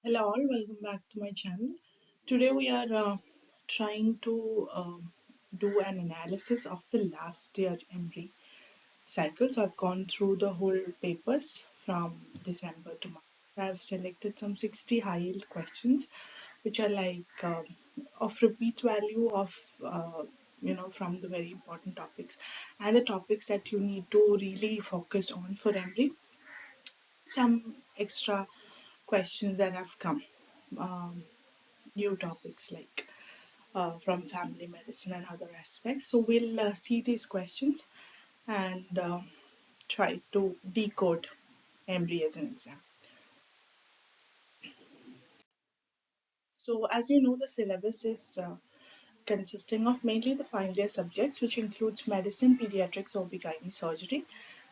Hello all, welcome back to my channel. Today we are trying to do an analysis of the last year EMREE cycle. So I've gone through the whole papers from December to March. I've selected some 60 high yield questions which are like of repeat value of from the very important topics and the topics that you need to really focus on for EMREE. Some extra questions that have come. Um, New topics like from family medicine and other aspects. So we'll see these questions and try to decode EMREE as an exam. So as you know, the syllabus is consisting of mainly the final year subjects, which includes medicine, pediatrics, OB/GYN surgery,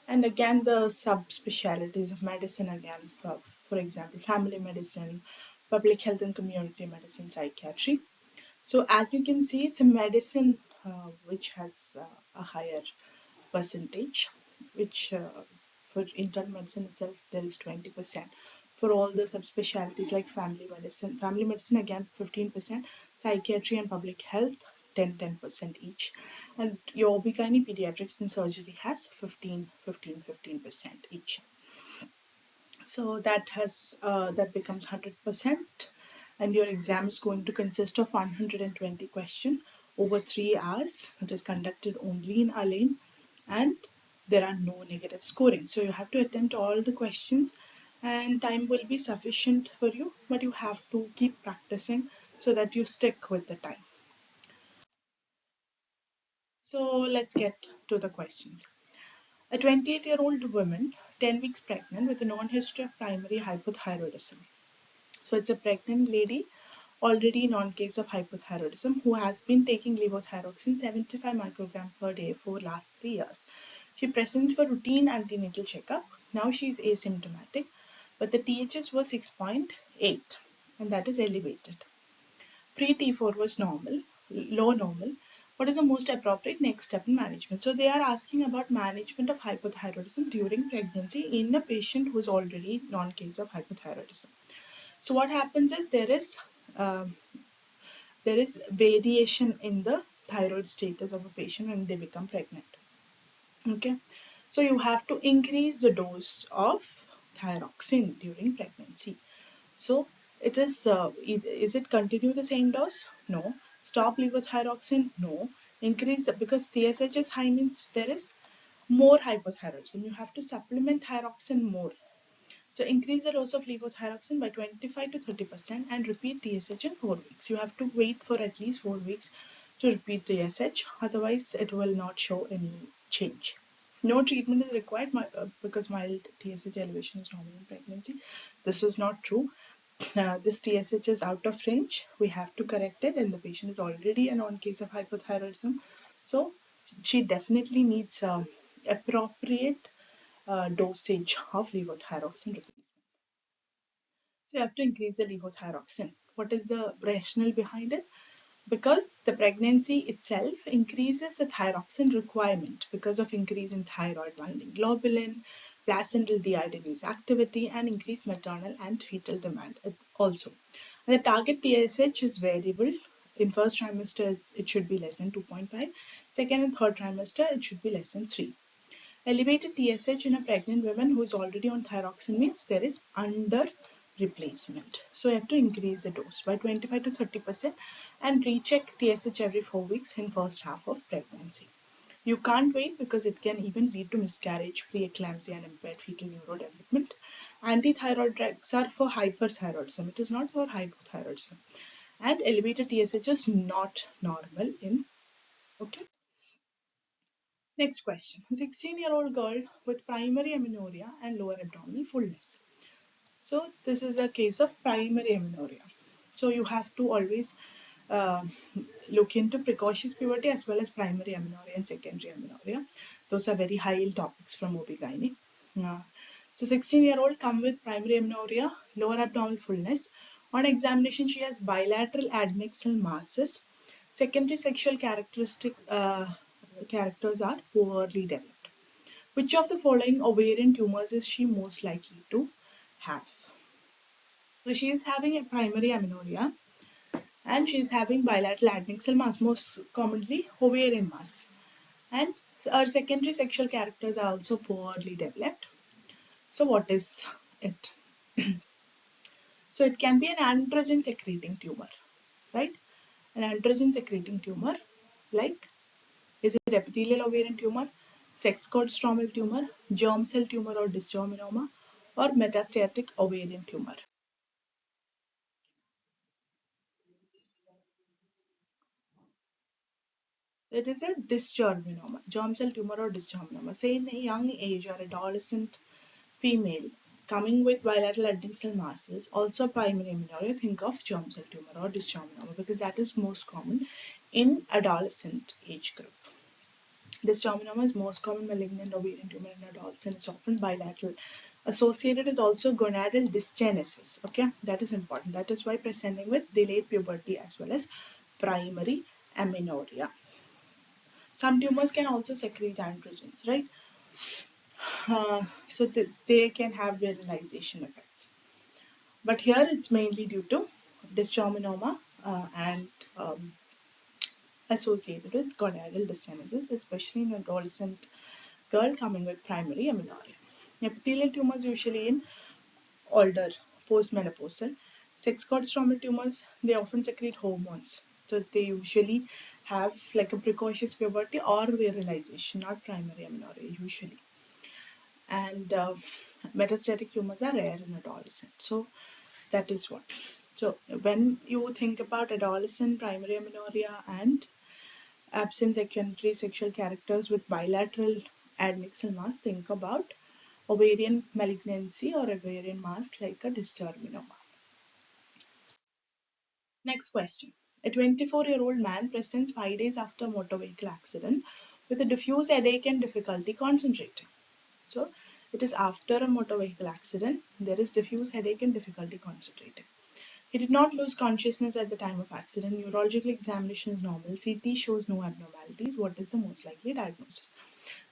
and again the subspecialties of medicine again, for example, family medicine, public health and community medicine, psychiatry. So as you can see, it's a medicine which has a higher percentage, which for internal medicine itself there is 20%. For all the subspecialties like family medicine again 15%, psychiatry and public health 10% each, and your OB/GYN pediatrics and surgery has 15% each. So that becomes 100%, and your exam is going to consist of 120 questions over 3 hours. It is conducted only in a lane, and there are no negative scoring. So you have to attempt all the questions, and time will be sufficient for you, but you have to keep practicing so that you stick with the time. So let's get to the questions. A 28-year-old woman, 10 weeks pregnant with a known history of primary hypothyroidism. So it's a pregnant lady already non-case of hypothyroidism who has been taking levothyroxine 75 microgram per day for last 3 years. She presents for routine antenatal checkup. Now she is asymptomatic, but the THS was 6.8 and that is elevated. Pre-T4 was normal, low normal. What is the most appropriate next step in management? So they are asking about management of hypothyroidism during pregnancy in a patient who is already non-case of hypothyroidism. So what happens is um, there is variation in the thyroid status of a patient when they become pregnant. Okay, so you have to increase the dose of thyroxine during pregnancy. So it is it continue the same dose? No. Stop levothyroxine? No. Increase because TSH is high means there is more hypothyroidism. You have to supplement thyroxine more. So increase the dose of levothyroxine by 25 to 30% and repeat TSH in 4 weeks. You have to wait for at least 4 weeks to repeat TSH, otherwise it will not show any change. No treatment is required because mild TSH elevation is normal in pregnancy. This is not true. This TSH is out of range. We have to correct it, and the patient is already a non-case of hypothyroidism. So she definitely needs appropriate dosage of levothyroxine replacement. So you have to increase the levothyroxine. What is the rationale behind it? Because the pregnancy itself increases the thyroxine requirement because of increase in thyroid binding globulin, placental deiodinase activity, and increased maternal and fetal demand also. And the target TSH is variable. In first trimester, it should be less than 2.5. Second and third trimester, it should be less than 3. Elevated TSH in a pregnant woman who is already on thyroxine means there is under replacement. So you have to increase the dose by 25 to 30% and recheck TSH every 4 weeks in first half of pregnancy. You can't wait because it can even lead to miscarriage, preeclampsia, and impaired fetal neurodevelopment. Antithyroid drugs are for hyperthyroidism. It is not for hypothyroidism. And elevated TSH is not normal in. Okay. Next question. A 16-year-old girl with primary amenorrhea and lower abdominal fullness. So this is a case of primary amenorrhea. So you have to always uh, look into precocious puberty as well as primary amenorrhea and secondary amenorrhea. Those are very high-yield topics from OB/GYN. So 16-year-old come with primary amenorrhea, lower abdominal fullness. On examination, she has bilateral adnexal masses. Secondary sexual characters are poorly developed. Which of the following ovarian tumors is she most likely to have? So she is having a primary amenorrhea and she is having bilateral adnexal mass, most commonly ovarian mass. And her secondary sexual characters are also poorly developed. So what is it? So it can be an androgen secreting tumor, right? An androgen secreting tumor, like, is it epithelial ovarian tumor, sex cord stromal tumor, germ cell tumor or dysgerminoma, or metastatic ovarian tumor? It is a dysgerminoma, germ cell tumor or dysgerminoma. Say in a young age or adolescent female coming with bilateral adnexal masses, also primary amenorrhea, think of germ cell tumor or dysgerminoma because that is most common in adolescent age group. Dysgerminoma is most common malignant ovarian tumor in adults and it's often bilateral, associated with also gonadal dysgenesis. Okay, that is important. That is why presenting with delayed puberty as well as primary amenorrhea. Some tumors can also secrete androgens, right? So they can have virilization effects. But here it's mainly due to dysgerminoma and associated with gonadal dysgenesis, especially in adolescent girl coming with primary amenorrhea. Epithelial tumors usually in older, postmenopausal. Sex cord stromal tumors, they often secrete hormones. So they usually have like a precocious puberty or virilization, not primary amenorrhea usually. And metastatic tumors are rare in adolescents. So that is what. So when you think about adolescent primary amenorrhea and absent secondary sexual characters with bilateral adnexal mass, think about ovarian malignancy or ovarian mass like a dysgerminoma. Next question. A 24-year-old man presents 5 days after a motor vehicle accident with a diffuse headache and difficulty concentrating. So it is after a motor vehicle accident, there is diffuse headache and difficulty concentrating. He did not lose consciousness at the time of accident. Neurological examination is normal. CT shows no abnormalities. What is the most likely diagnosis?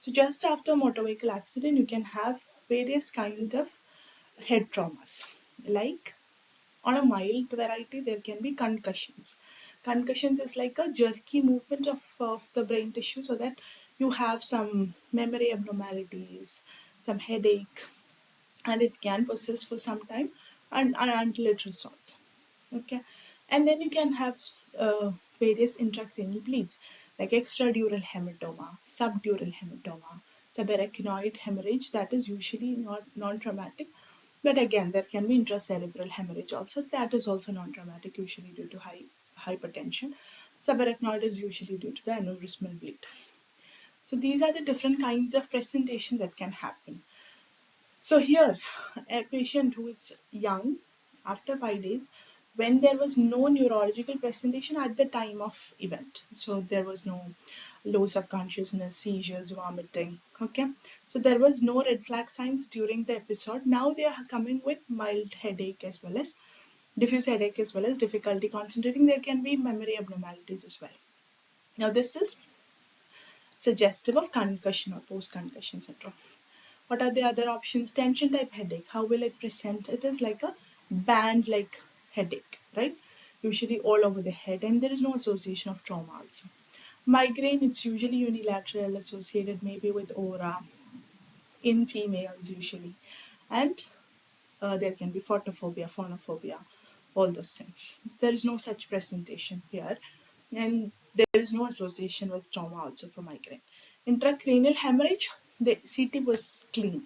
So just after a motor vehicle accident, you can have various kinds of head traumas. Like on a mild variety, there can be concussions. Concussions is like a jerky movement of the brain tissue so that you have some memory abnormalities, some headache, and it can persist for some time and until it resolves. Okay, and then you can have various intracranial bleeds like extradural hematoma, subdural hematoma, subarachnoid hemorrhage. That is usually not non-traumatic, but again there can be intracerebral hemorrhage also. That is also non-traumatic, usually due to hypertension. Subarachnoid is usually due to the aneurysmal bleed. So these are the different kinds of presentation that can happen. So here, a patient who is young, after 5 days, when there was no neurological presentation at the time of event. So there was no loss of consciousness, seizures, vomiting. Okay. So there was no red flag signs during the episode. Now they are coming with mild headache as well as diffuse headache as well as difficulty concentrating. There can be memory abnormalities as well. Now this is suggestive of concussion or post-concussion syndrome. What are the other options? Tension type headache. How will it present? It is like a band like headache, right? Usually all over the head, and there is no association of trauma also. Migraine, it's usually unilateral, associated maybe with aura in females usually. And there can be photophobia, phonophobia, all those things. There is no such presentation here, and there is no association with trauma also for migraine. Intracranial hemorrhage, the CT was clean,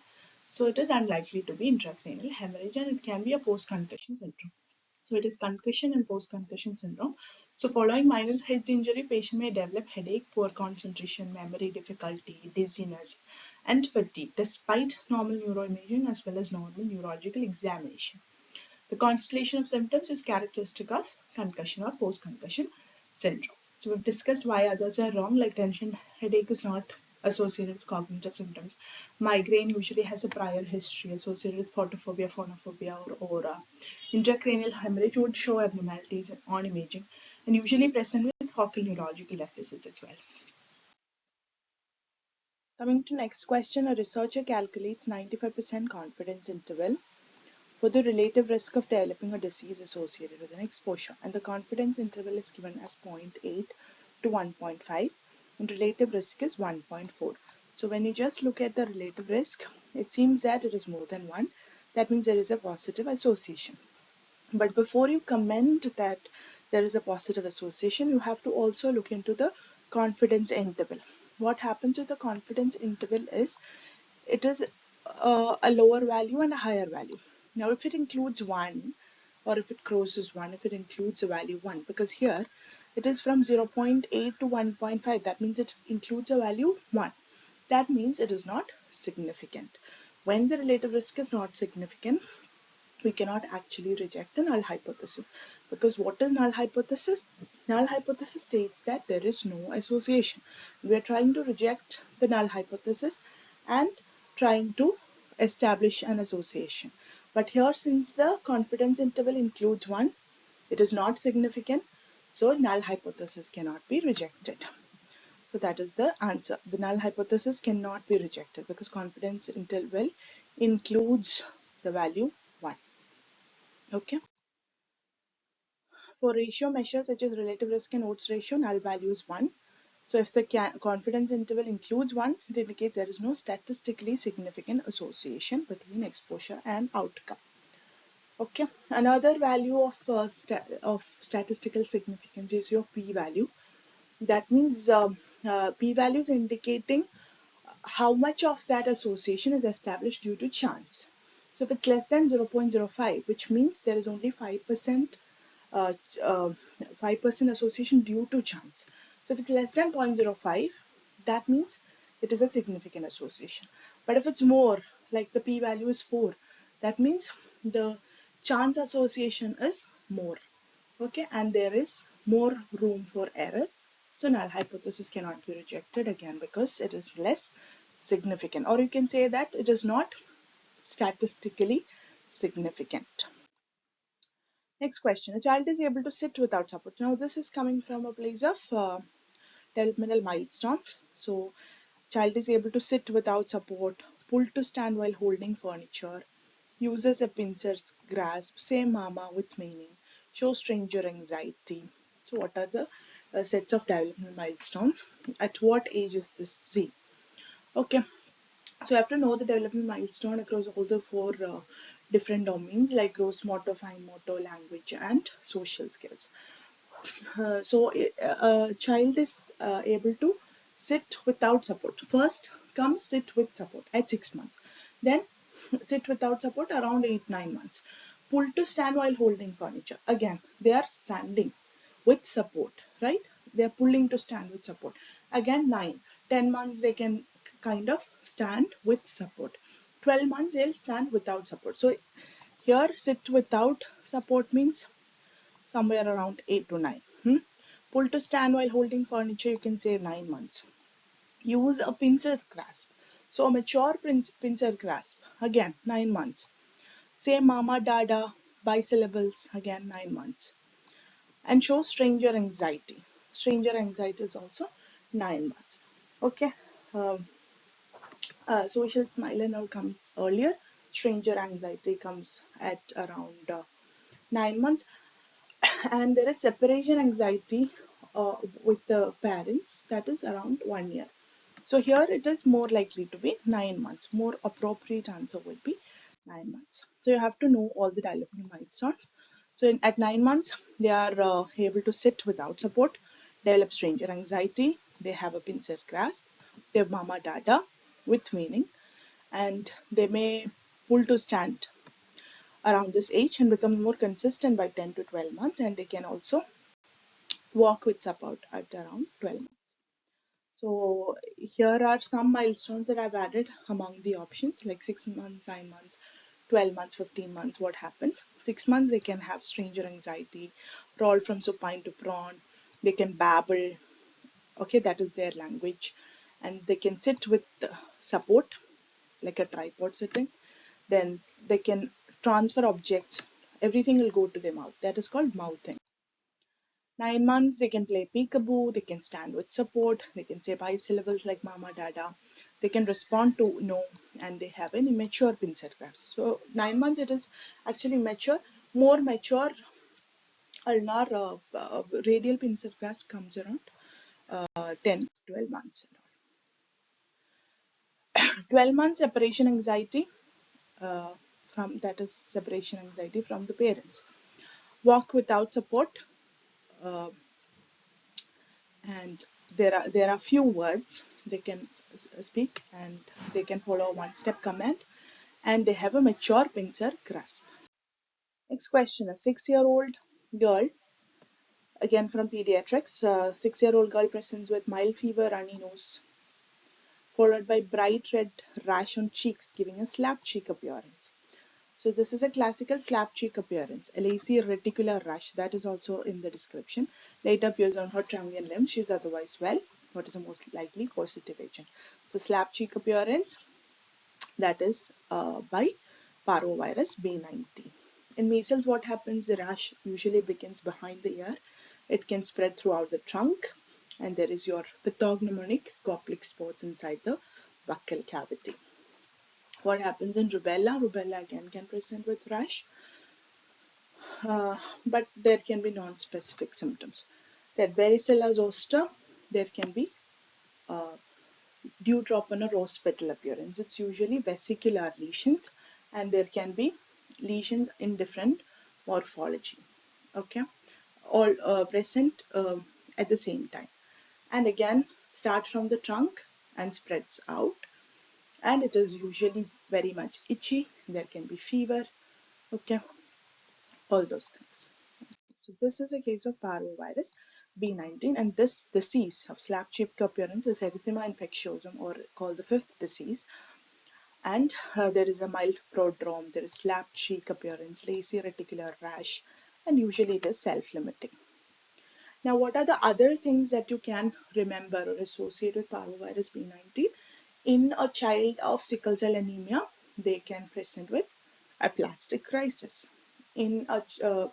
so it is unlikely to be intracranial hemorrhage, and it can be a post-concussion syndrome. So it is concussion and post-concussion syndrome. So following minor head injury, patient may develop headache, poor concentration, memory difficulty, dizziness, and fatigue, despite normal neuroimaging as well as normal neurological examination. The constellation of symptoms is characteristic of concussion or post-concussion syndrome. So we've discussed why others are wrong, like tension headache is not associated with cognitive symptoms. Migraine usually has a prior history associated with photophobia, phonophobia, or aura. Intracranial hemorrhage would show abnormalities on imaging and usually present with focal neurological deficits as well. Coming to next question, a researcher calculates 95% confidence interval for the relative risk of developing a disease associated with an exposure, and the confidence interval is given as 0.8 to 1.5 and relative risk is 1.4. So when you just look at the relative risk, it seems that it is more than 1. That means there is a positive association. But before you comment that there is a positive association, you have to also look into the confidence interval. What happens with the confidence interval is it is a lower value and a higher value. Now, if it includes 1 or if it crosses 1, if it includes a value 1, because here it is from 0.8 to 1.5, that means it includes a value 1. That means it is not significant. When the relative risk is not significant, we cannot actually reject the null hypothesis. Because what is null hypothesis? Null hypothesis states that there is no association. We are trying to reject the null hypothesis and trying to establish an association. But here, since the confidence interval includes 1, it is not significant, so null hypothesis cannot be rejected. So that is the answer. The null hypothesis cannot be rejected because confidence interval includes the value 1. Okay. For ratio measures such as relative risk and odds ratio, null value is 1. So if the confidence interval includes 1, it indicates there is no statistically significant association between exposure and outcome. Okay. Another value of statistical significance is your p-value. That means p-value is indicating how much of that association is established due to chance. So if it's less than 0.05, which means there is only 5% 5% association due to chance. So if it's less than 0.05, that means it is a significant association. But if it's more, like the p-value is 4, that means the chance association is more. Okay, and there is more room for error. So null hypothesis cannot be rejected again because it is less significant, or you can say that it is not statistically significant. Next question. A child is able to sit without support. Now this is coming from a place of developmental milestones. So child is able to sit without support, pull to stand while holding furniture, uses a pincer grasp, say mama with meaning, show stranger anxiety. So what are the sets of developmental milestones? At what age is this Z? Okay, so you have to know the development milestone across all the 4 different domains like gross motor, fine motor, language and social skills. So a child is able to sit without support. First comes sit with support at 6 months. Then sit without support around 8-9 months. Pull to stand while holding furniture. Again, they are standing with support, right? They are pulling to stand with support. Again, 9-10 months they can kind of stand with support. 12 months they'll stand without support. So here sit without support means somewhere around 8 to 9. Pull to stand while holding furniture, you can say 9 months. Use a pincer grasp. So a mature pincer grasp, again 9 months. Say mama, dada, bisyllables, again 9 months. And show stranger anxiety. Stranger anxiety is also 9 months. Okay. Social smile and all comes earlier. Stranger anxiety comes at around 9 months. And there is separation anxiety with the parents, that is around 1 year. So here it is more likely to be 9 months. More appropriate answer would be 9 months. So you have to know all the development milestones. So at 9 months, they are able to sit without support, develop stranger anxiety, they have a pincer grasp, they have mama dada with meaning, and they may pull to stand around this age and become more consistent by 10 to 12 months, and they can also walk with support at around 12 months. So here are some milestones that I've added among the options, like 6 months, 9 months, 12 months, 15 months. What happens? 6 months they can have stranger anxiety, roll from supine to prone, they can babble, okay, that is their language, and they can sit with support like a tripod sitting. Then they can transfer objects, everything will go to their mouth, that is called mouthing. 9 months they can play peekaboo, they can stand with support, they can say bisyllables like mama dada. they can respond to no, and they have an immature pincer grasp. So 9 months it is actually mature. More mature ulnar radial pincer grasp comes around 10-12 months. 12 months separation anxiety, uh, from that is separation anxiety from the parents. Walk without support, uh, and there are few words they can speak, and they can follow one step command, and they have a mature pincer grasp. Next question: a 6-year-old girl, again from pediatrics, 6-year-old girl presents with mild fever, runny nose, followed by bright red rash on cheeks, giving a slap cheek appearance. So this is a classical slap cheek appearance. A lacy reticular rash, that is also in the description. Later appears on her tongue and limbs. She is otherwise well. What is the most likely causative agent? So slap cheek appearance, that is by parvovirus B19. In measles, what happens? The rash usually begins behind the ear. It can spread throughout the trunk, and there is your pathognomonic Koplik spots inside the buccal cavity. What happens in rubella? Rubella again can present with rash, but there can be non-specific symptoms. That varicella zoster, there can be uh, dewdrop on a rose petal appearance. It's usually vesicular lesions, and there can be lesions in different morphology. Okay, all present at the same time, and again start from the trunk and spreads out, and it is usually very much itchy. There can be fever. Okay, all those things. So this is a case of parvovirus B19, and this disease of slap cheek appearance is erythema infectiosum, or called the fifth disease. And there is a mild prodrome, there is slap cheek appearance, lacy reticular rash, and usually it is self-limiting. Now, what are the other things that you can remember or associate with parvovirus B19? In a child of sickle cell anemia, they can present with aplastic crisis. In a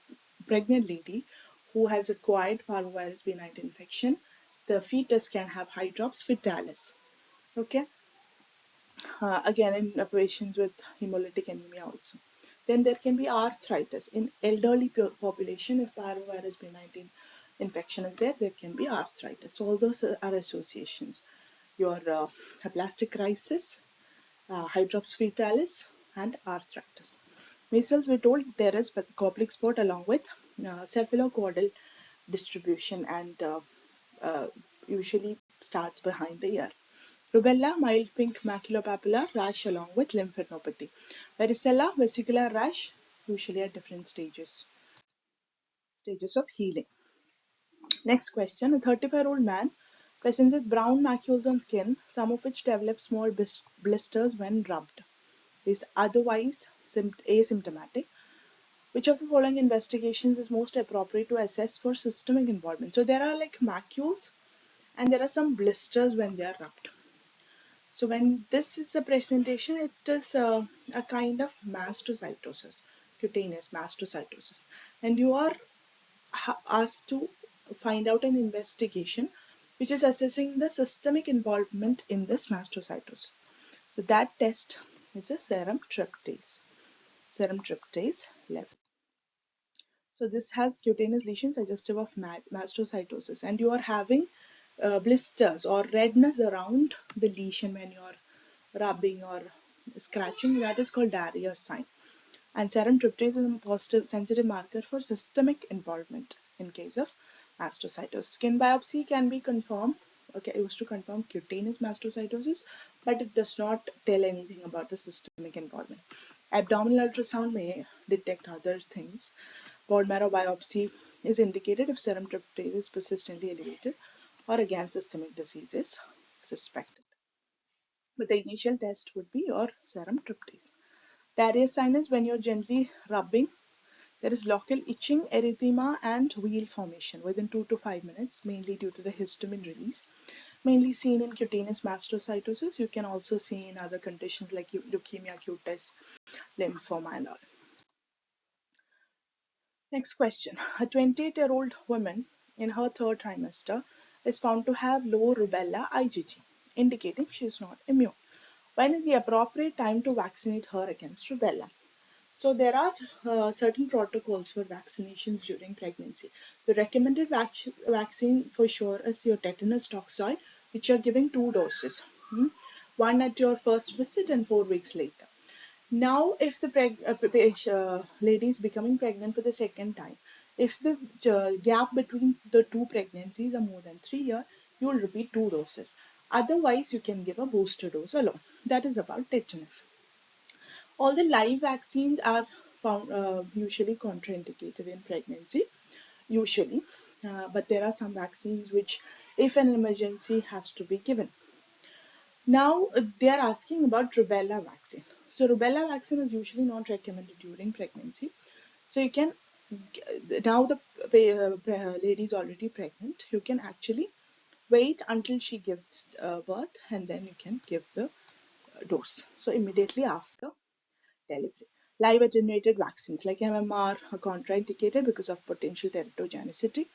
pregnant lady who has acquired parvovirus B19 infection, the fetus can have hydrops fetalis. Okay, again in patients with hemolytic anemia also. Then there can be arthritis. In elderly population, if parvovirus B19 infection is there, there can be arthritis. So all those are associations. Your aplastic crisis, hydrops fetalis, and arthritis. Measles, we told there is Koplik spot along with cephalocaudal distribution, and usually starts behind the ear. Rubella, mild pink maculopapular rash along with lymphadenopathy. Varicella, vesicular rash, usually at different stages of healing. Next question: a 35-year-old man presents with brown macules on skin, some of which develop small blisters when rubbed. Is otherwise asymptomatic. Which of the following investigations is most appropriate to assess for systemic involvement? So there are like macules, and there are some blisters when they are rubbed. So when this is a presentation, it is a kind of mastocytosis, cutaneous mastocytosis, and you are asked to find out an investigation which is assessing the systemic involvement in this mastocytosis. So that test is a serum tryptase level. So this has cutaneous lesion suggestive of mastocytosis, and you are having blisters or redness around the lesion when you are rubbing or scratching. That is called diarrhea sign. And serum tryptase is a positive sensitive marker for systemic involvement in case of mastocytosis. Skin biopsy can be confirmed, okay, used to confirm cutaneous mastocytosis, but it does not tell anything about the systemic involvement. Abdominal ultrasound may detect other things. Bone marrow biopsy is indicated if serum tryptase is persistently elevated, or again systemic disease is suspected. But the initial test would be your serum tryptase. Diarrhea sign is when you're gently rubbing. There is local itching, erythema, and wheal formation within 2 to 5 minutes, mainly due to the histamine release. Mainly seen in cutaneous mastocytosis. You can also see in other conditions like leukemia cutis, lymphoma, and all. Next question. A 28-year-old woman in her third trimester is found to have low rubella IgG. indicating she is not immune. When is the appropriate time to vaccinate her against rubella? So there are certain protocols for vaccinations during pregnancy. The recommended vaccine for sure is your tetanus toxoid, which you're giving 2 doses, one at your first visit and 4 weeks later. Now, if the lady is becoming pregnant for the second time, if the gap between the two pregnancies are more than 3 years, you will repeat 2 doses. Otherwise, you can give a booster dose alone. That is about tetanus. All the live vaccines are found usually contraindicated in pregnancy, usually, but there are some vaccines which, if an emergency, has to be given. Now they are asking about rubella vaccine. So rubella vaccine is usually not recommended during pregnancy. So you can, now the lady is already pregnant, you can actually wait until she gives birth and then you can give the dose. So immediately after delivery. Live attenuated vaccines like MMR are contraindicated because of potential teratogenicity,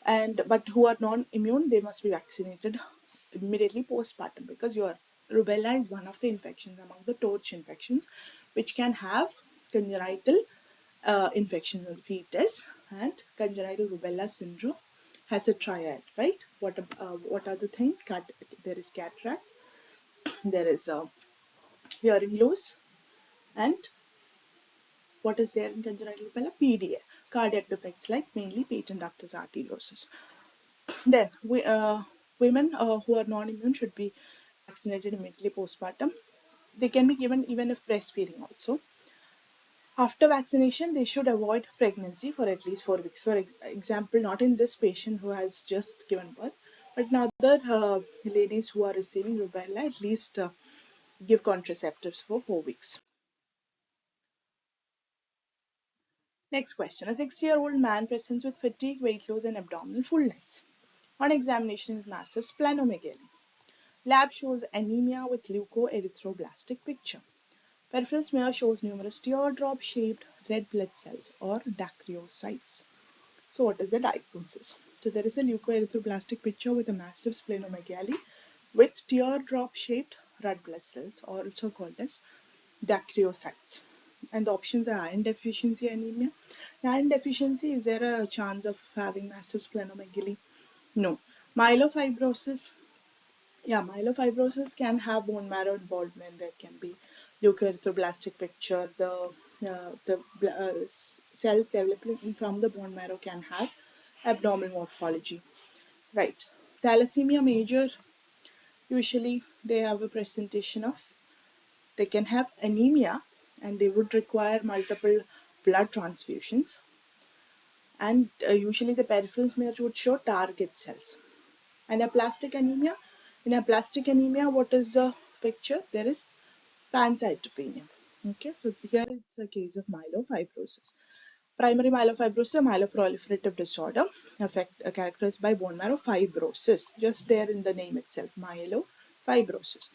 and but who are non-immune, they must be vaccinated immediately postpartum because your rubella is one of the infections among the torch infections, which can have congenital infection of the fetus, and congenital rubella syndrome has a triad, right? What are the things? There is cataract, there is hearing loss, and what is there in congenital rubella? PDA, cardiac defects like mainly patent ductus arteriosus. Then women who are non-immune should be vaccinated immediately postpartum. They can be given even if breastfeeding also. After vaccination, they should avoid pregnancy for at least 4 weeks. For example, not in this patient who has just given birth, but in other ladies who are receiving rubella, at least give contraceptives for 4 weeks. Next question. A 60-year-old man presents with fatigue, weight loss, and abdominal fullness. On examination is massive splenomegaly. Lab shows anemia with leukoerythroblastic picture. Peripheral smear shows numerous teardrop-shaped red blood cells or dacryocytes. So what is the diagnosis? So there is a leukoerythroblastic picture with a massive splenomegaly with teardrop-shaped red blood cells, or also called as dacryocytes. And the options are iron deficiency anemia. In iron deficiency, is there a chance of having massive splenomegaly? No. Myelofibrosis, yeah, myelofibrosis can have bone marrow involvement. There can be leukoerythroblastic picture. The cells developing from the bone marrow can have abnormal morphology. Right. Thalassemia major, usually they have a presentation of, they can have anemia and they would require multiple blood transfusions. And usually the peripheral smear would show target cells. Anaplastic anemia. In aplastic anemia, what is the picture? There is pancytopenia. Okay, so here it's a case of myelofibrosis. Primary myelofibrosis, a myeloproliferative disorder, characterized by bone marrow fibrosis. Just there in the name itself, myelofibrosis.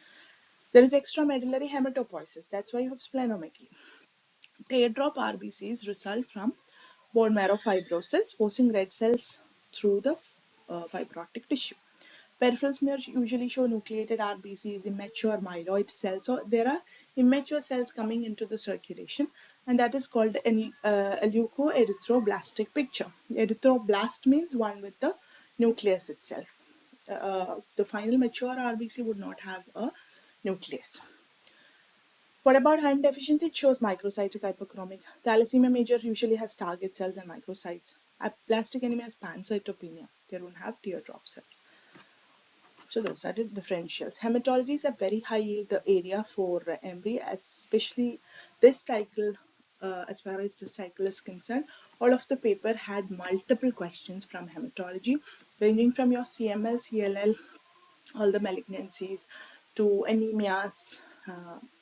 There is extramedullary hematopoiesis. That's why you have splenomegaly. Teardrop RBCs result from bone marrow fibrosis, forcing red cells through the fibrotic tissue. Peripheral smears usually show nucleated RBCs, immature myeloid cells. So there are immature cells coming into the circulation, and that is called a leukoerythroblastic picture. Erythroblast means one with the nucleus itself. The final mature RBC would not have a nucleus. What about iron deficiency? It shows microcytic hyperchromic. Thalassemia major usually has target cells and microcytes. Aplastic anemia has pancytopenia. They don't have teardrop cells. So those are the differentials. Hematology is a very high yield area for EMREE, especially this cycle. As far as this cycle is concerned, all of the paper had multiple questions from hematology, ranging from your CML, CLL, all the malignancies to anemias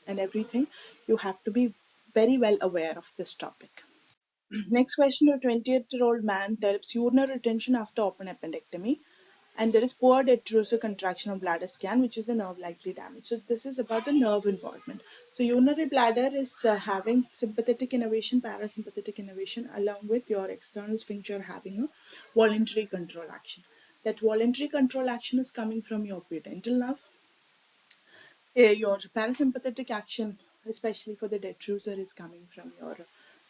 and everything. You have to be very well aware of this topic. Next question. A 28-year-old man develops urinary retention after open appendectomy, and there is poor detrusor contraction of bladder scan, which is a nerve likely damage. So this is about the nerve involvement. So urinary bladder is having sympathetic innervation, parasympathetic innervation, along with your external sphincter having a voluntary control action. That voluntary control action is coming from your pudendal nerve. Your parasympathetic action, especially for the detrusor, is coming from your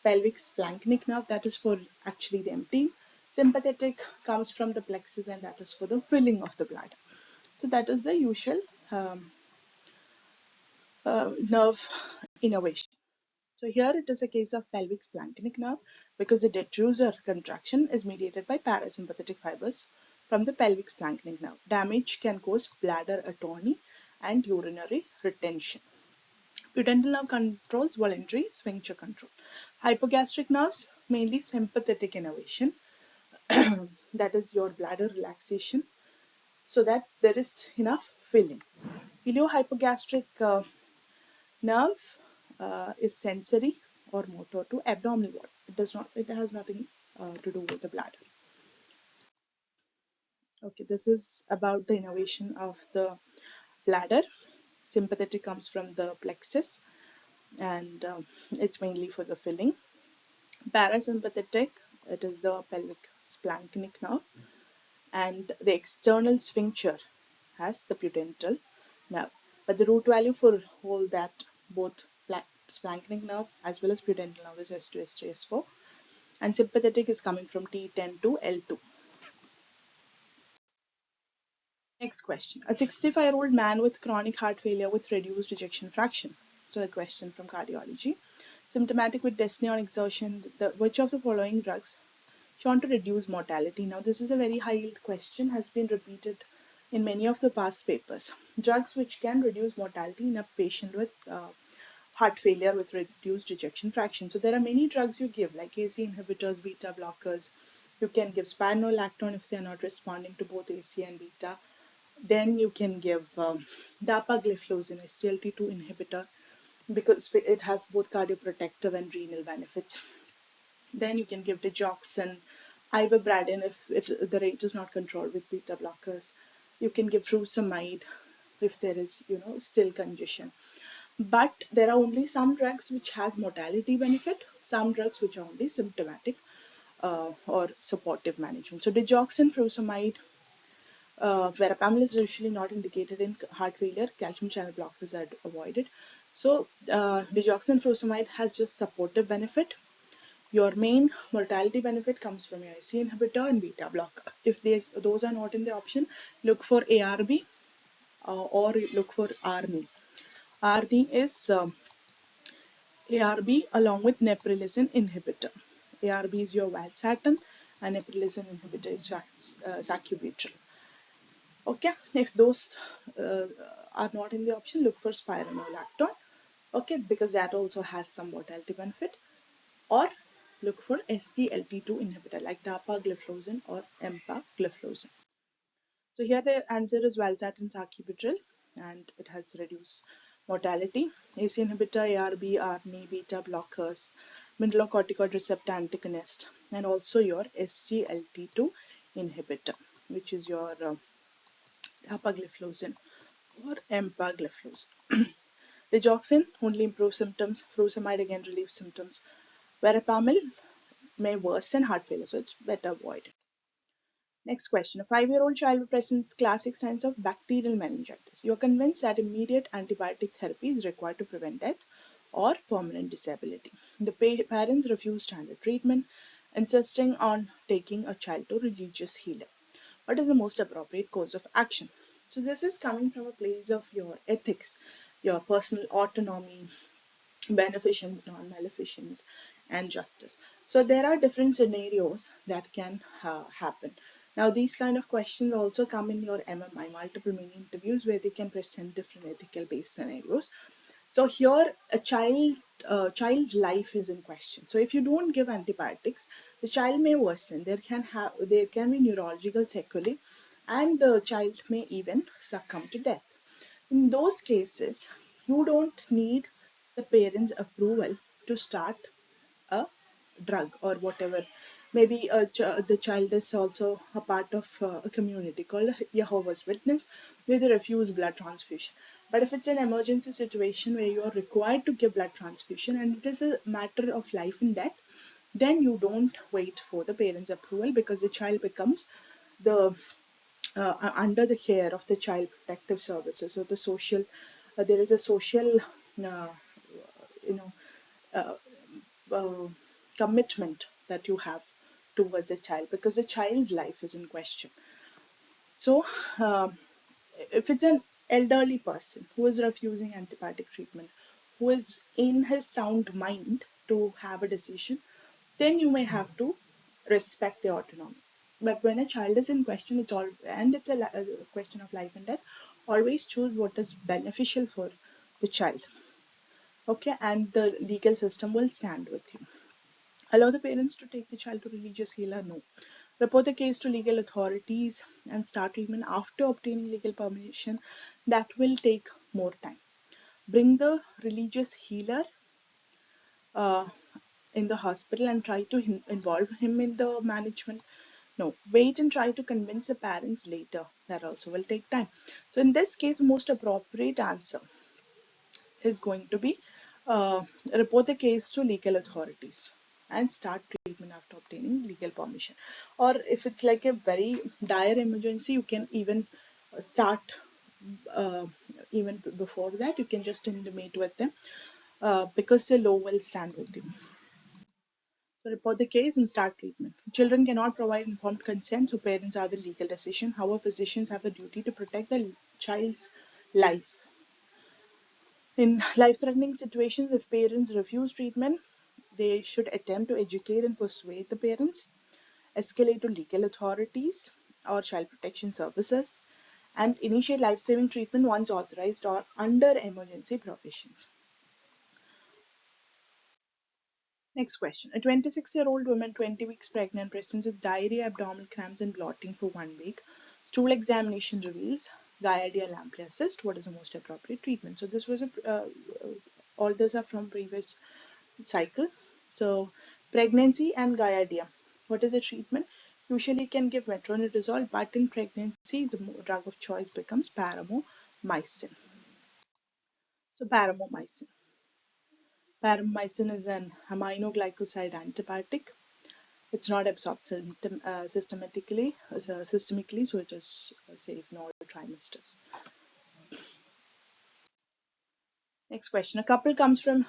pelvic splanchnic nerve, that is for actually the emptying. Sympathetic comes from the plexus, and that is for the filling of the bladder. So that is the usual um, nerve innervation. So here it is a case of pelvic splanchnic nerve because the detrusor contraction is mediated by parasympathetic fibers from the pelvic splanchnic nerve. Damage can cause bladder atony and urinary retention. Pudendal nerve controls voluntary sphincter control. Hypogastric nerves, mainly sympathetic innervation, that is your bladder relaxation, so that there is enough filling. Iliohypogastric nerve is sensory or motor to abdominal wall. It does not. It has nothing to do with the bladder. Okay, this is about the innervation of the bladder. Sympathetic comes from the plexus, and it's mainly for the filling. Parasympathetic, it is the pelvic splanchnic nerve, and the external sphincter has the pudendal nerve. But the root value for all that, both splanchnic nerve as well as pudendal nerve, is S2, S3, S4, and sympathetic is coming from T10 to L2. Next question. A 65-year-old man with chronic heart failure with reduced ejection fraction. So a question from cardiology. Symptomatic with dyspnea on exertion, which of the following drugs shown to reduce mortality? Now this is a very high-yield question, has been repeated in many of the past papers. Drugs which can reduce mortality in a patient with heart failure with reduced ejection fraction. So there are many drugs you give, like AC inhibitors, beta blockers. You can give spironolactone if they are not responding to both AC and beta. Then you can give dapagliflozin, SGLT2 inhibitor, because it has both cardioprotective and renal benefits. Then you can give digoxin, ivermectin if the rate is not controlled with beta blockers. You can give furosemide if there is, still congestion. But there are only some drugs which has mortality benefit, some drugs which are only symptomatic or supportive management. So digoxin, furosemide, verapamil is usually not indicated in heart failure. Calcium channel blockers are avoided. So digoxin, furosemide has just supportive benefit. Your main mortality benefit comes from your AC inhibitor and beta blocker. If those are not in the option, look for ARB or look for ARNI. ARNI is ARB along with neprilysin inhibitor. ARB is your valsartan and neprilysin inhibitor is sacubitril. Okay, if those are not in the option, look for spironolactone. Okay, because that also has some mortality benefit. Or look for SGLT2 inhibitor like dapagliflozin or empagliflozin. So here the answer is valsartan sacubitril, and it has reduced mortality. AC inhibitor, ARB, ARNI, beta blockers, mineralocorticoid receptor antagonist, and also your SGLT2 inhibitor, which is your dapagliflozin or empagliflozin. Digoxin only improves symptoms. Furosemide again relieves symptoms. Verapamil may worsen heart failure, so it's better avoided. Next question. A 5-year-old child will present classic signs of bacterial meningitis. You are convinced that immediate antibiotic therapy is required to prevent death or permanent disability. The parents refuse standard treatment, insisting on taking a child to religious healer. What is the most appropriate course of action? So this is coming from a place of your ethics, your personal autonomy, beneficence, non-maleficence, and justice. So there are different scenarios that can happen. Now these kind of questions also come in your MMI, multiple mini interviews, where they can present different ethical based scenarios. So here a child's life is in question. So if you don't give antibiotics, the child may worsen. There can be neurological sequelae, and the child may even succumb to death. In those cases, you don't need the parents' approval to start a drug or whatever. Maybe the child is also a part of a community called Jehovah's Witness, where they refuse blood transfusion. But if it's an emergency situation where you are required to give blood transfusion and it is a matter of life and death, then you don't wait for the parents' approval, because the child becomes the under the care of the child protective services or the social there is a social, you know, uh, uh, commitment that you have towards a child, because the child's life is in question. So, if it's an elderly person who is refusing antibiotic treatment, who is in his sound mind to have a decision, then you may have to respect their autonomy. But when a child is in question, it's all, and it's a question of life and death. Always choose what is beneficial for the child. Okay, and the legal system will stand with you. Allow the parents to take the child to religious healer? No. Report the case to legal authorities and start treatment after obtaining legal permission. That will take more time. Bring the religious healer uh, in the hospital and try to involve him in the management. No, wait and try to convince the parents later. That also will take time. So in this case, most appropriate answer is going to be report the case to legal authorities and start treatment after obtaining legal permission. Or if it's like a very dire emergency, you can even start uh, even before that. You can just intimate with them because the law will stand with you. So report the case and start treatment. Children cannot provide informed consent, so parents are the legal decision. However, physicians have a duty to protect the child's life. In life-threatening situations, if parents refuse treatment, they should attempt to educate and persuade the parents, escalate to legal authorities or child protection services, and initiate life-saving treatment once authorized or under emergency provisions. Next question. A 26-year-old woman, 20 weeks pregnant, presents with diarrhea, abdominal cramps, and bloating for 1 week. Stool examination reveals giardia lamprey assist. What is the most appropriate treatment? So this was all these are from previous cycle. So pregnancy and giardia. What is the treatment? Usually can give metronidazole, but in pregnancy, the drug of choice becomes paramomycin. So paramomycin. Paramomycin is an aminoglycoside antibiotic. It's not absorbed systemically, so it is safe in all trimesters. Next question. A couple comes for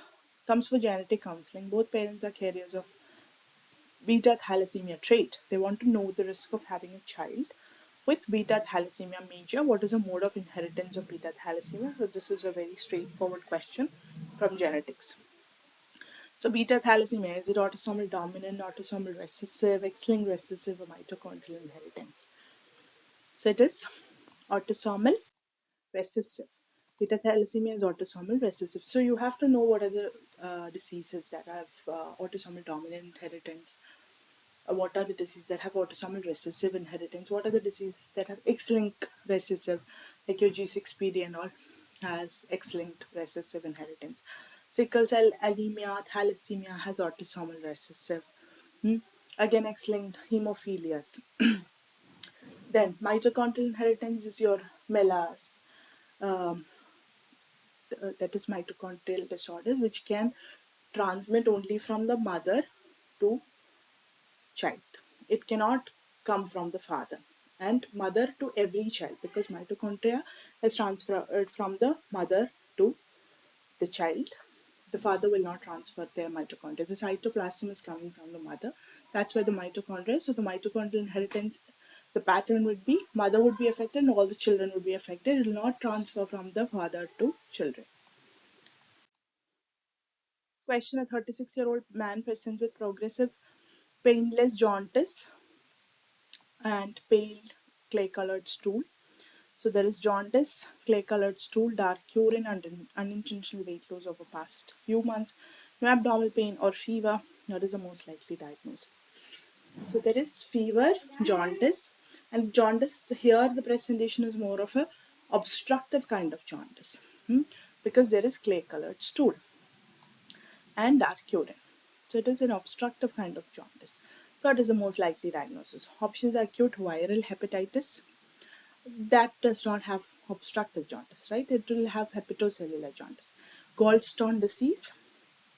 genetic counseling. Both parents are carriers of beta thalassemia trait. They want to know the risk of having a child with beta thalassemia major. What is the mode of inheritance of beta thalassemia? So this is a very straightforward question from genetics. So beta thalassemia, is it autosomal dominant, autosomal recessive, X-linked recessive, or mitochondrial inheritance? So it is autosomal recessive. Beta thalassemia is autosomal recessive. So you have to know what are the diseases that have autosomal dominant inheritance. What are the diseases that have autosomal recessive inheritance? What are the diseases that have X-linked recessive, like your G6PD and all has X-linked recessive inheritance. Sickle cell anemia, thalassemia has autosomal recessive. Again, X-linked hemophilias. Then mitochondrial inheritance is your MELAS, um, that is mitochondrial disorder, which can transmit only from the mother to child. It cannot come from the father and mother to every child, because mitochondria is transferred from the mother to the child. The father will not transfer their mitochondria. The cytoplasm is coming from the mother. That's where the mitochondria is. So the mitochondrial inheritance, the pattern would be mother would be affected and all the children would be affected. It will not transfer from the father to children. Question. A 36-year-old man presents with progressive painless jaundice and pale clay-colored stool. So there is jaundice, clay-colored stool, dark urine, and unintentional weight loss over past few months. No abdominal pain or fever. That is the most likely diagnosis. So there is fever, jaundice, and jaundice here the presentation is more of a obstructive kind of jaundice, because there is clay-colored stool and dark urine. So it is an obstructive kind of jaundice. So it is the most likely diagnosis. Options are acute viral hepatitis. That does not have obstructive jaundice, right? It will have hepatocellular jaundice. Gallstone disease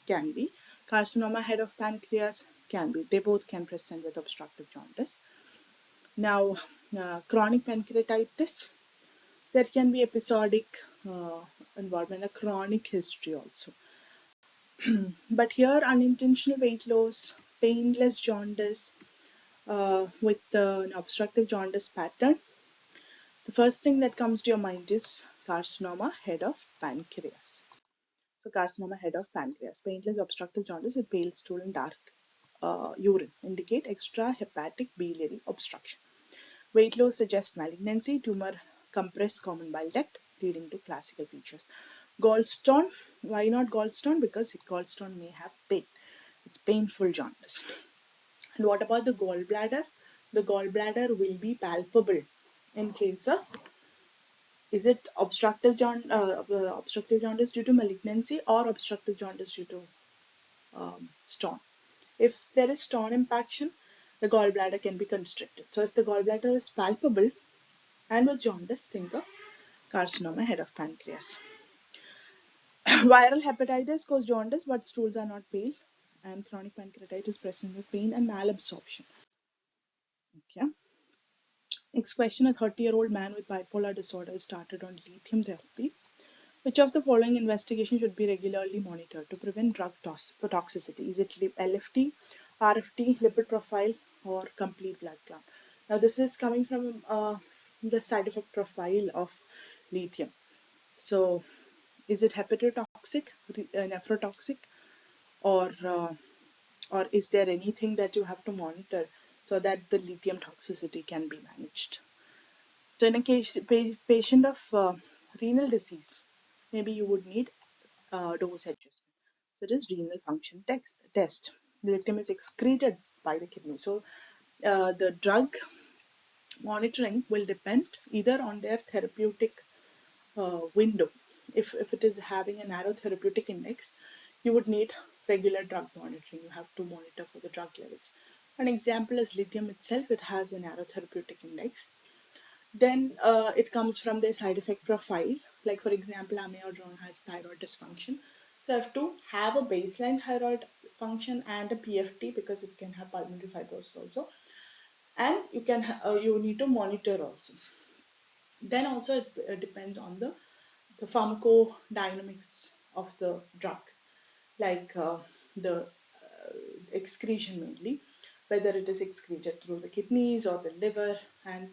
can be. Carcinoma head of pancreas can be. They both can present with obstructive jaundice. Now, chronic pancreatitis, There can be episodic involvement, a chronic history also. But here, unintentional weight loss, painless jaundice with an obstructive jaundice pattern, the first thing that comes to your mind is carcinoma head of pancreas. So carcinoma head of pancreas, painless obstructive jaundice with pale stool and dark urine indicate extrahepatic biliary obstruction. Weight loss suggests malignancy, tumor compress common bile duct, leading to classical features. Gallstone, why not gallstone? Because gallstone may have pain. It's painful jaundice. And what about the gallbladder? The gallbladder will be palpable in case of, is it obstructive jaundice due to malignancy or obstructive jaundice due to stone? If there is stone impaction, the gallbladder can be constricted. So if the gallbladder is palpable and with jaundice, think of carcinoma head of pancreas. Viral hepatitis cause jaundice, but stools are not pale, and chronic pancreatitis present with pain and malabsorption. Okay. Next question: a 30-year-old man with bipolar disorder started on lithium therapy. Which of the following investigation should be regularly monitored to prevent drug toxicity? Is it LFT, RFT, lipid profile, or complete blood count? Now, this is coming from the side effect profile of lithium. So, is it hepatotoxic, nephrotoxic, or is there anything that you have to monitor so that the lithium toxicity can be managed? So, in a case patient of renal disease, maybe you would need dose adjustment. So, it is renal function test. The lithium is excreted by the kidney. So, the drug monitoring will depend either on their therapeutic window. If it is having a narrow therapeutic index, you would need regular drug monitoring. You have to monitor for the drug levels. An example is lithium itself, it has a narrow therapeutic index. Then it comes from the side effect profile. Like for example, amiodarone has thyroid dysfunction. So I have to have a baseline thyroid function and a PFT because it can have pulmonary fibrosis also. And you need to monitor also. Then also it depends on the pharmacodynamics of the drug, like the excretion mainly, whether it is excreted through the kidneys or the liver and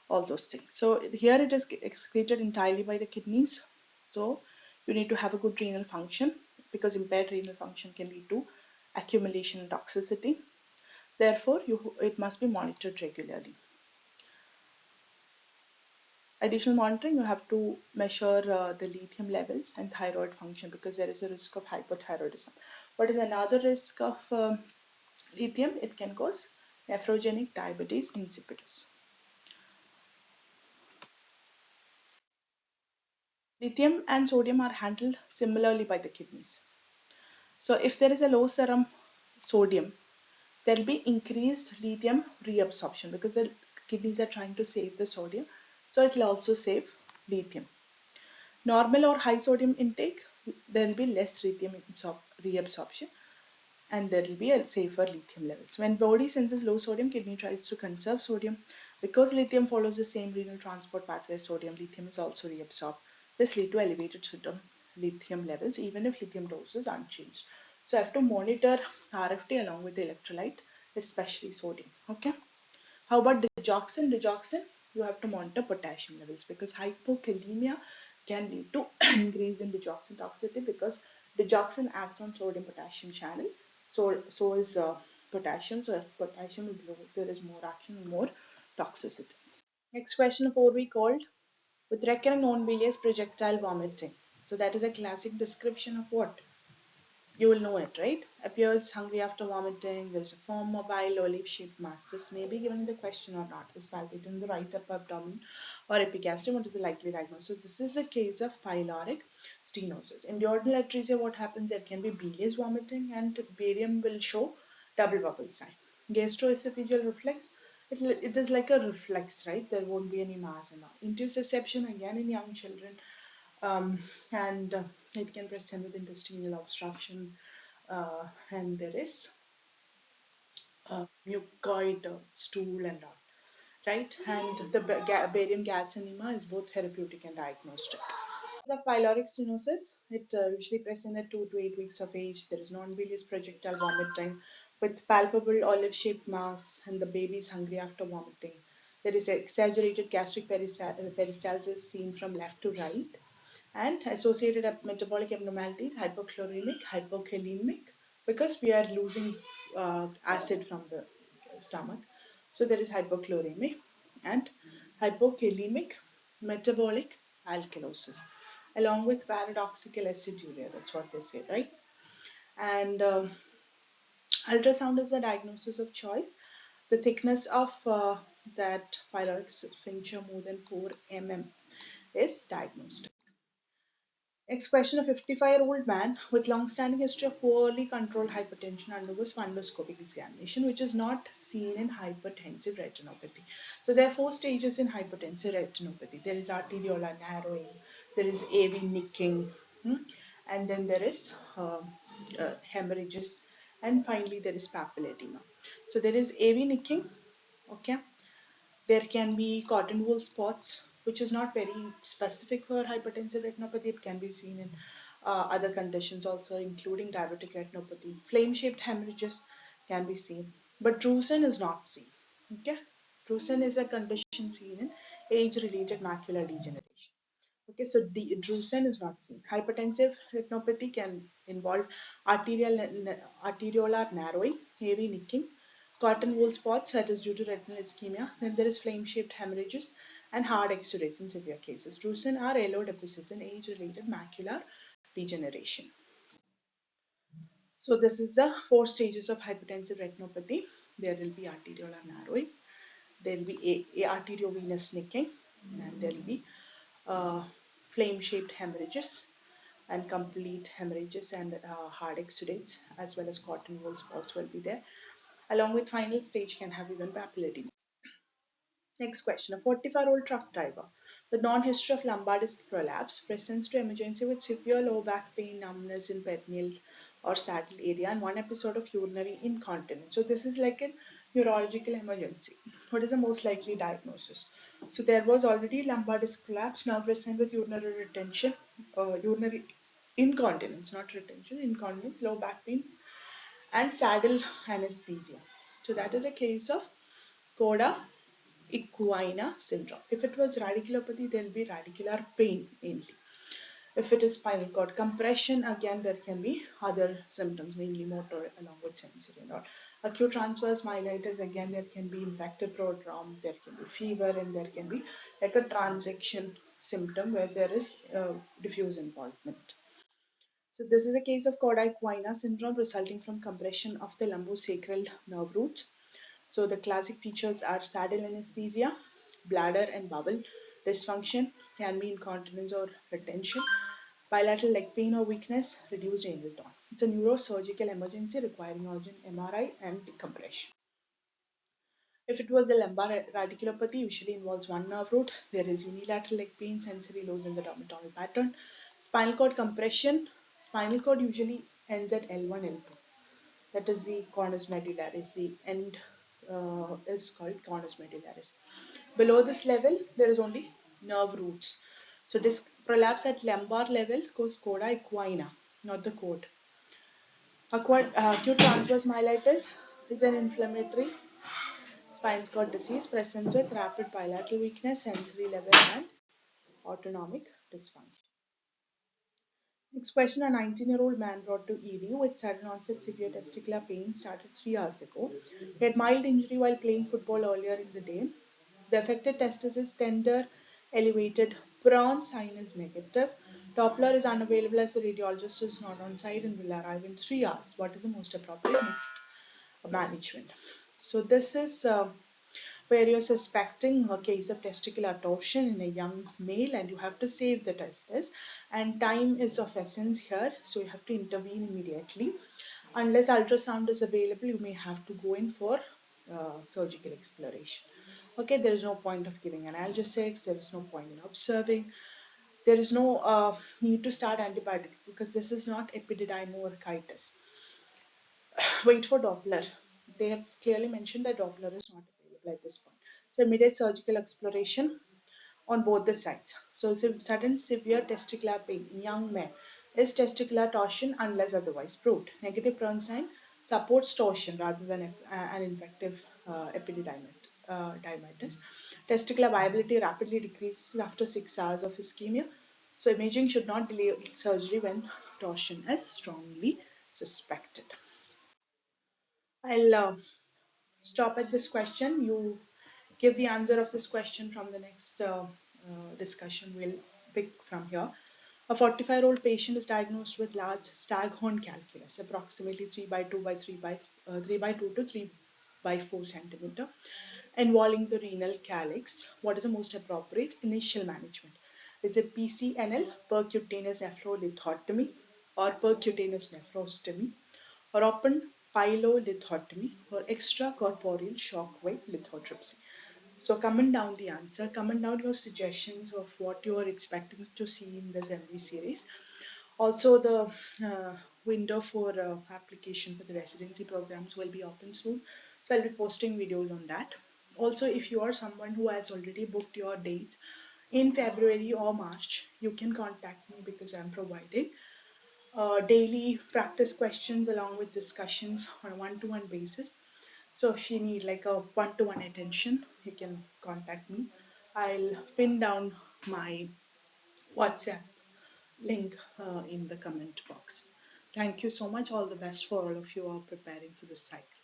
all those things. So here it is excreted entirely by the kidneys. So you need to have a good renal function because impaired renal function can lead to accumulation and toxicity. Therefore, it must be monitored regularly. Additional monitoring, you have to measure the lithium levels and thyroid function because there is a risk of hypothyroidism. What is another risk of lithium? It can cause nephrogenic diabetes insipidus. Lithium and sodium are handled similarly by the kidneys. So if there is a low serum sodium, there will be increased lithium reabsorption because the kidneys are trying to save the sodium. So it will also save lithium. Normal or high sodium intake, there will be less lithium reabsorption and there will be a safer lithium levels. When body senses low sodium, kidney tries to conserve sodium. Because lithium follows the same renal transport pathway as sodium, lithium is also reabsorbed. This leads to elevated serum lithium levels even if lithium dose is unchanged. So I have to monitor RFT along with the electrolyte, especially sodium. Okay. How about digoxin? Digoxin, you have to monitor potassium levels because hypokalemia can lead to increase in digoxin toxicity because digoxin acts on sodium potassium channel. So is potassium. So if potassium is low, there is more action and more toxicity. Next question 4 we called with recurrent non-bilious projectile vomiting. So that is a classic description of what? You will know it, right? Appears hungry after vomiting. There is a form mobile olive shaped mass. This may be given in the question or not. Is palpated in the right upper abdomen or epigastrium? What is the likely diagnosis? So this is a case of pyloric stenosis. In duodenal atresia, what happens? There can be bilious vomiting and barium will show double bubble sign. Gastroesophageal reflex. It is like a reflex, right? There won't be any mass and all. Intussusception again in young children and it can present with intestinal obstruction and there is mucoid stool and all. right? And the barium gas enema is both therapeutic and diagnostic. The pyloric stenosis, it usually present at 2 to 8 weeks of age. There is non-bilious projectile vomiting with palpable olive-shaped mass, and the baby is hungry after vomiting. There is exaggerated gastric peristalsis seen from left to right, and associated metabolic abnormalities, hypochloremic, hypokalemic, because we are losing acid from the stomach. So there is hypochloremic and hypokalemic metabolic alkalosis, along with paradoxical aciduria. That's what they say, right? And ultrasound is the diagnosis of choice. The thickness of that pyloric sphincter more than 4 mm is diagnosed. Next question: a 55-year-old man with long-standing history of poorly controlled hypertension undergoes fundoscopic examination, which is not seen in hypertensive retinopathy. So there are four stages in hypertensive retinopathy. There is arteriolar narrowing, there is AV nicking, and then there is hemorrhages, and finally there is papilla edema. So there is AV nicking, okay, there can be cotton wool spots, which is not very specific for hypertensive retinopathy. It can be seen in other conditions also, including diabetic retinopathy. Flame-shaped hemorrhages can be seen, but drusen is not seen. Okay, drusen is a condition seen in age-related macular degeneration. Okay, so drusen is not seen. Hypertensive retinopathy can involve arteriolar narrowing, AV nicking, cotton wool spots that is due to retinal ischemia. Then there is flame-shaped hemorrhages and hard exudates in severe cases. Drusen are yellow deficits in age-related macular degeneration. So this is the four stages of hypertensive retinopathy. There will be arteriolar narrowing, there will be a arteriovenous nicking, and there will be uh, flame-shaped hemorrhages and complete hemorrhages and hard exudates, as well as cotton wool spots will be there. Along with final stage can have even papilledema. Next question: a 45-year-old truck driver with non-history of lumbar disc prolapse presents to emergency with severe low back pain, numbness in perineal or saddle area, and one episode of urinary incontinence. So this is like a neurological emergency. What is the most likely diagnosis? So there was already lumbar disc prolapse, now present with urinary retention, urinary incontinence, not retention, incontinence, low back pain, and saddle anesthesia. So that is a case of coda equina syndrome. If it was radiculopathy, there will be radicular pain mainly. If it is spinal cord compression, again there can be other symptoms, mainly motor along with sensory and all. Acute transverse myelitis, again there can be infected prodrome, there can be fever, and there can be like a transaction symptom where there is diffuse involvement. So this is a case of cauda equina syndrome resulting from compression of the lumbosacral nerve roots. So the classic features are saddle anesthesia, bladder and bowel dysfunction, can be incontinence or retention, bilateral leg pain or weakness, reduced anal tone. It's a neurosurgical emergency requiring urgent MRI and decompression. If it was a lumbar radiculopathy, usually involves one nerve root. There is unilateral leg pain, sensory loss in the dermatomal pattern. Spinal cord compression. Spinal cord usually ends at L1, L2. That is the cornus medullaris. The end is called cornus medullaris. Below this level, there is only nerve roots. So disc prolapse at lumbar level goes coda equina, not the cord. Acute transverse myelitis is an inflammatory spinal cord disease presents with rapid bilateral weakness, sensory level, and autonomic dysfunction. Next question: a 19-year-old man brought to ED with sudden onset severe testicular pain started 3 hours ago. He had mild injury while playing football earlier in the day. The affected testis is tender, elevated, Brown sign is negative. Doppler is unavailable as the radiologist is not on site and will arrive in 3 hours. What is the most appropriate next management? So this is where you're suspecting a case of testicular torsion in a young male and you have to save the testis, and time is of essence here, so you have to intervene immediately. Unless ultrasound is available, you may have to go in for surgical exploration. Okay, there is no point of giving analgesics, there is no point in observing, there is no need to start antibiotics because this is not epididymoarchitis. Wait for Doppler. They have clearly mentioned that Doppler is not available at this point. So immediate surgical exploration on both the sides. So sudden severe testicular pain in young men is testicular torsion unless otherwise proved. Negative Brown sign supports torsion rather than an infective epididymitis. Testicular viability rapidly decreases after 6 hours of ischemia. So imaging should not delay surgery when torsion is strongly suspected. I'll stop at this question. You give the answer of this question from the next discussion. We'll pick from here. A 45-year-old patient is diagnosed with large staghorn calculus, approximately 3 by 2 by 3 by 2 to 3 by 4 centimeter, involving the renal calyx. What is the most appropriate initial management? Is it PCNL, percutaneous nephrolithotomy, or percutaneous nephrostomy, or open pyelolithotomy, or extracorporeal shockwave lithotripsy? So comment down the answer, comment down your suggestions of what you are expecting to see in this MD series. Also, the window for application for the residency programs will be open soon. So I'll be posting videos on that. Also, if you are someone who has already booked your dates in February or March, you can contact me because I'm providing daily practice questions along with discussions on a one-to-one basis. So if you need like a one-to-one attention, you can contact me. I'll pin down my WhatsApp link in the comment box. Thank you so much. All the best for all of you who are preparing for this cycle.